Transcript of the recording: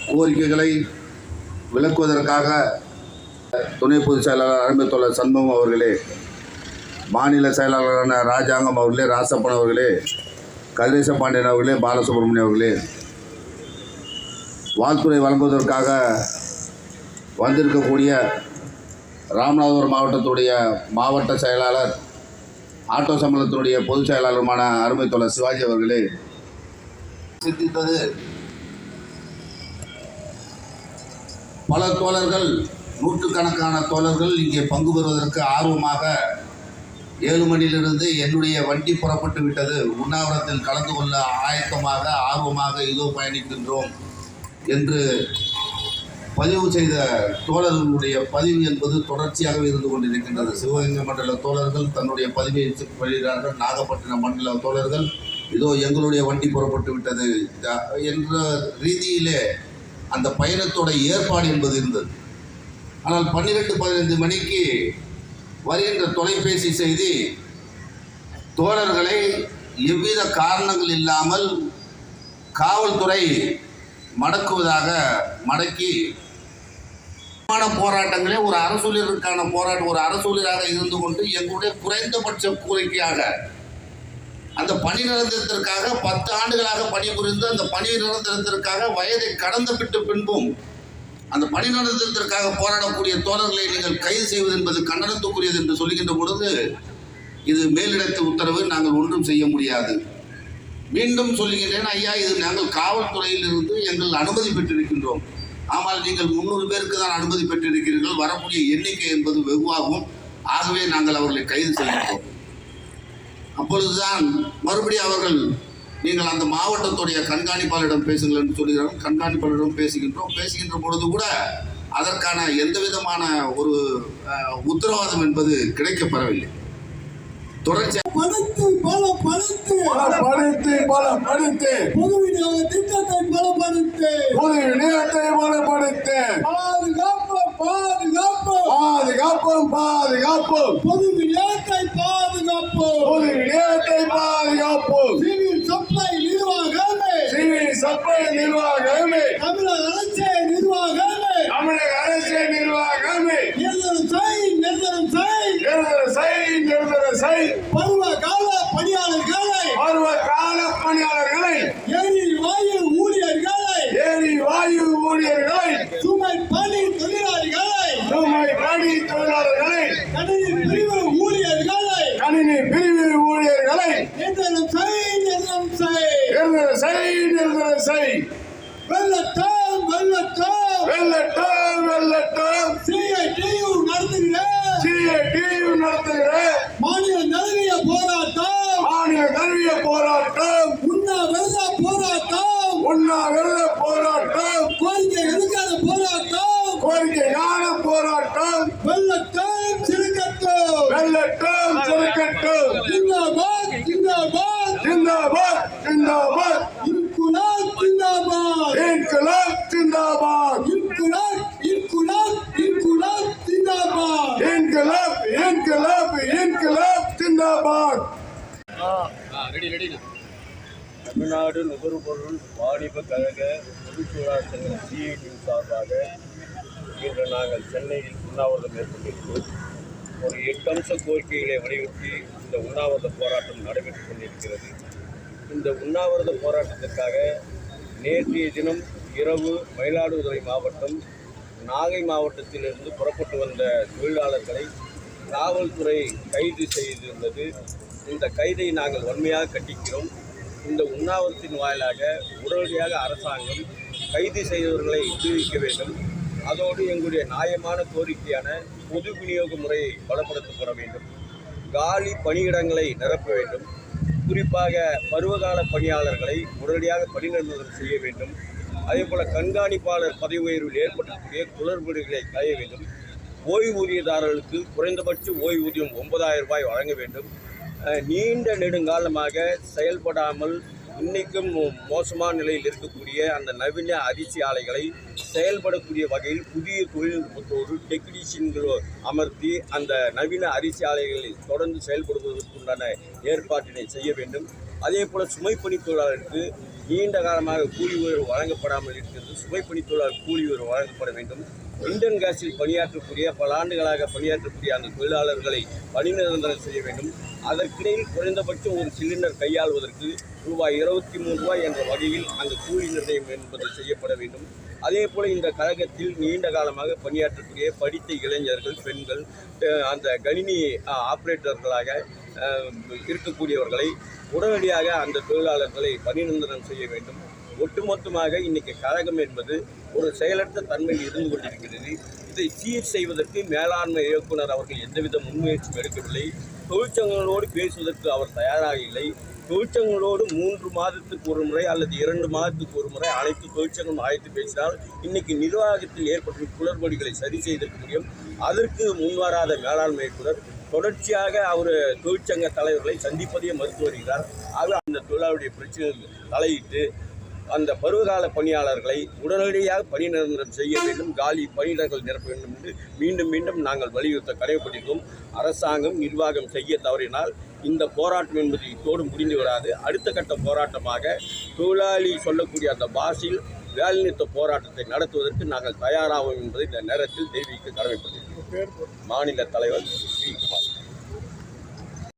கோரிக்கைகளை விளக்குவதற்காக துணை பொதுச் செயலாளர் அருமை தோழர் சண்முகம் அவர்களே, மாநில செயலாளரான ராஜாங்கம் அவர்களே, ராசப்பன் அவர்களே, கதிரேச பாண்டியன் அவர்களே, பாலசுப்ரமணியம் அவர்களே, வாழ்த்துறை வழங்குவதற்காக வந்திருக்கக்கூடிய ராமநாதபுரம் மாவட்டத்துடைய மாவட்ட செயலாளர், ஆட்டோ சம்மேளனத்தினுடைய பொதுச் செயலாளருமான அருமை தோழர் சிவாஜி அவர்களே, சிந்தித்தது பல தோழர்கள், நூற்றுக்கணக்கான தோழர்கள் இங்கே பங்கு பெறுவதற்கு ஆர்வமாக 7 மணியிலிருந்து என்னுடைய வண்டி புறப்பட்டு விட்டது, உண்ணாவிரத்தில் கலந்து கொள்ள ஆயத்தமாக ஆர்வமாக இதோ பயணிக்கின்றோம் என்று பதிவு செய்த தோழர்களுடைய பதிவு என்பது தொடர்ச்சியாகவே இருந்து கொண்டிருக்கின்றது. சிவகங்கை மண்டல தோழர்கள் தன்னுடைய பதிவை வெளியிட்டார்கள். நாகப்பட்டினம் மண்டல தோழர்கள் இதோ எங்களுடைய வண்டி புறப்பட்டு விட்டது என்ற ரீதியிலே அந்த பயணத்தோட ஏற்பாடு என்பது இருந்தது. ஆனால் 12-15 மணிக்கு வருகின்ற தொலைபேசி செய்தி தோழர்களை எவ்வித காரணங்கள் இல்லாமல் காவல்துறை மடக்குவதாக மடக்கி போராட்டங்களே ஒரு அரசூழியருக்கான போராட்டம், ஒரு அரசூழியராக இருந்து கொண்டு எங்களுடைய குறைந்தபட்ச கோரிக்கையாக அந்த பணி நிரந்தரத்திற்காக 10 ஆண்டுகளாக பணிபுரிந்து அந்த பணி நிரந்தரத்திற்காக வயதை கடந்த பின்பும் அந்த பணி நிரந்தரத்திற்காக போராடக்கூடிய தோழர்களை நீங்கள் கைது செய்வது என்பது கண்டனத்துக்குரியது என்று சொல்லுகின்ற பொழுது, இது மேலிடத்து உத்தரவு, நாங்கள் ஒன்றும் செய்ய முடியாது. மீண்டும் சொல்லுகின்றேன், ஐயா, இது நாங்கள் காவல்துறையில் இருந்து எங்கள் அனுமதி பெற்றிருக்கின்றோம். ஆனால் நீங்கள் 300 பேருக்கு தான் அனுமதி பெற்றிருக்கிறீர்கள், வரக்கூடிய எண்ணிக்கை என்பது வெகுவாகும், ஆகவே நாங்கள் அவர்களை கைது செய்கின்றோம். அப்பொழுதுதான் மறுபடியும் அவர்கள், நீங்கள் அந்த மாவட்டத்துடைய கண்காணிப்பாளரிடம் பேசுங்கள் என்று சொல்கிறார்கள். கண்காணிப்பாளரிடம் பேசுகின்ற பொழுது கூட அதற்கான எந்த விதமான ஒரு உத்தரவாதம் என்பது கிடைக்கப்பெறவில்லை. தொடர்ச்சியாக பொது விநியோக திட்டத்தை பலப்படுத்து, பாதுகாப்போம், பொது விநியோகத்தை பாதுகாப்போம், சிவில் சப்ளை நிர்வாகமே, தமிழக அரசே நிர்வாகமே, நிரந்தரம் செய், பருவகால பணியாளர்களை, எரிவாயு ஊழியர்களை, சுமை பணி தொழிலாளர்களை, கணினி பிரிவு ஊழியர்களை நிரந்தரம் செய். வெள்ளட்டம் CITU நடத்துகிற மாநில தழுவிய போராட்டம், உண்ணாவிரத போராட்டம், கோரிக்கைகளுக்கான போராட்டம், வெள்ளட்டம் சிறுக்கட்டும், ஜிந்தாபாத், இன்குலாப் ஜிந்தாபாத், இன்குலாப் ஜிந்தாபாத். தமிழ்நாடு நுகர்பொருள் வாணிப கழக பொதுச்சூழல் சங்க CITU சார்பாக இன்று நாங்கள் சென்னையில் உண்ணாவிரதம் மேற்கொண்டிருக்கிறோம். ஒரு 8 அம்ச கோரிக்கைகளை வலியுறுத்தி இந்த உண்ணாவிரத போராட்டம் நடைபெற்றுக் கொண்டிருக்கிறது. இந்த உண்ணாவிரத போராட்டத்திற்காக நேற்றைய தினம் இரவு மயிலாடுதுறை மாவட்டம், நாகை மாவட்டத்திலிருந்து புறப்பட்டு வந்த தொழிலாளர்களை காவல்துறை கைது செய்திருந்தது. இந்த கைதை நாங்கள் வன்மையாக கண்டிக்கிறோம். இந்த உண்ணாவிரத்தின் வாயிலாக உடனடியாக அரசாங்கம் கைது செய்தவர்களை விடுவிக்க வேண்டும். அதோடு எங்களுடைய நியாயமான கோரிக்கையான பொது விநியோக முறையை பலப்படுத்தப்பட வேண்டும். காலி பணியிடங்களை நிரப்ப வேண்டும். குறிப்பாக பருவகால பணியாளர்களை உடனடியாக பணி நிரந்தரம் செய்ய வேண்டும். அதேபோல் கண்காணிப்பாளர் பதவி உயர்வில் ஏற்படக்கூடிய குளறுபடிகளை களைய வேண்டும். ஓய்வூதியதாரர்களுக்கு குறைந்தபட்ச ஓய்வூதியம் 9,000 ரூபாய் வழங்க வேண்டும். நீண்ட நெடுங்காலமாக செயல்படாமல் இன்றைக்கும் மோசமான நிலையில் இருக்கக்கூடிய அந்த நவீன அரிசி ஆலைகளை செயல்படக்கூடிய வகையில் புதிய தொழில்நுட்பத்தோடு டெக்னீஷியன்கள் அமர்த்தி அந்த நவீன அரிசி ஆலைகளை தொடர்ந்து செயல்படுவதற்குண்டான ஏற்பாட்டினை செய்ய வேண்டும். அதே போல் சுமைப்பணி தொழிலாளருக்கு நீண்ட காலமாக கூலி உயர்வு வழங்கப்படாமல் இருக்கிறது. சுமைப்பணி தொழிலாளர் கூலி உயர்வு வழங்கப்பட வேண்டும். இந்தியன் கேஸில் பணியாற்றக்கூடிய பல ஆண்டுகளாக பணியாற்றக்கூடிய அந்த தொழிலாளர்களை பணி நிரந்தரம் செய்ய வேண்டும். அதற்கிடையில் குறைந்தபட்சம் ஒரு சிலிண்டர் கையாளுவதற்கு ரூபாய் 23 என்ற வகையில் அந்த கூலி நிர்ணயம் என்பது செய்யப்பட வேண்டும். அதே போல் இந்த கழகத்தில் நீண்ட காலமாக பணியாற்றக்கூடிய படித்த இளைஞர்கள், பெண்கள், அந்த கணினி ஆபரேட்டர்களாக இருக்கக்கூடியவர்களை உடனடியாக அந்த தொழிலாளர்களை பணி நிரந்தரம் செய்ய வேண்டும். ஒட்டுமொத்தமாக இன்றைக்கி கழகம் என்பது ஒரு செயலற்ற தன்மையில் இருந்து கொண்டிருக்கிறது. இதை சீர் செய்வதற்கு மேலாண்மை இயக்குனர் அவர்கள் எந்தவித முன்முயற்சியும் எடுக்கவில்லை. தொழிற்சங்கங்களோடு பேசுவதற்கு அவர் தயாராக இல்லை. தொழிற்சங்கங்களோடு 3 மாதத்துக்கு ஒரு முறை அல்லது 2 மாதத்துக்கு ஒரு முறை அனைத்து தொழிற்சங்கம் அழைத்து பேசினால் இன்னைக்கு நிர்வாகத்தில் ஏற்பட்ட குளறுபடிகளை சரி செய்திருக்க முடியும். அதற்கு முன்வராத மேலாண்மை இயக்குனர் தொடர்ச்சியாக அவர் தொழிற்சங்க தலைவர்களை சந்திப்பதையே மறுத்து வருகிறார். ஆக அந்த தொழிலாளருடைய பிரச்சனைகள் தலையிட்டு அந்த பருவகால பணியாளர்களை உடனடியாக பணி நிரந்தரம் செய்ய வேண்டும். காலி பணியிடங்கள் நிரப்ப வேண்டும் என்று மீண்டும் மீண்டும் நாங்கள் வலியுறுத்த கடமைப்பட்டிருக்கோம். அரசாங்கம் நிர்வாகம் செய்ய தவறினால் இந்த போராட்டம் என்பது இத்தோடு முடிந்து விடாது. அடுத்த கட்ட போராட்டமாக தொழிலாளி சொல்லக்கூடிய அந்த பாஷையில் வேலைநிறுத்த போராட்டத்தை நடத்துவதற்கு நாங்கள் தயாராகும் என்பதை இந்த நேரத்தில் தெரிவிக்க கடமைப்பட்டிருக்கிறோம். மாநில தலைவர் பி. குமார்.